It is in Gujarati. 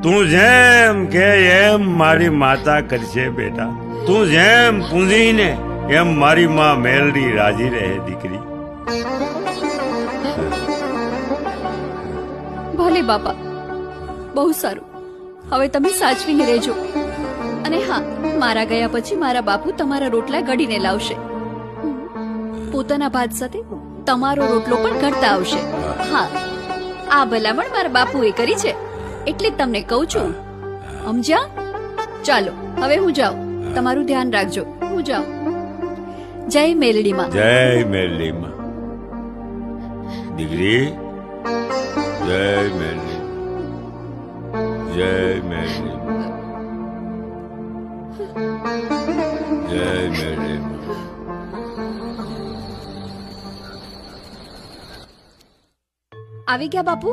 તું જેમ કે એમ મારી માતા કરશે બેટા. તું જેમ પૂંજીને એમ મારી માં મેલડી રાજી રહે દીકરી. ભલે બાપા, બહુ સારું. હવે તમે સાચવીને રહેજો. અને હા, મારા ગયા પછી મારા બાપુ તમારા રોટલા ઘડીને લાવશે. પોતાના ભાત સાથે તમારો રોટલો પણ ઘડતા આવશે. હા, આ ભલામણ મારા બાપુએ કરી છે, એટલે જ તમને કહું છું. સમજ્યા? ચાલો હવે હું જાઉં. તમારું ધ્યાન રાખજો. હું જાઉં. જય મેલડી માં. જય મેલડી માં. દીકરી, જય મેલડી, જય મેલડી, જય મેલડી. આવી ગયા બાપુ?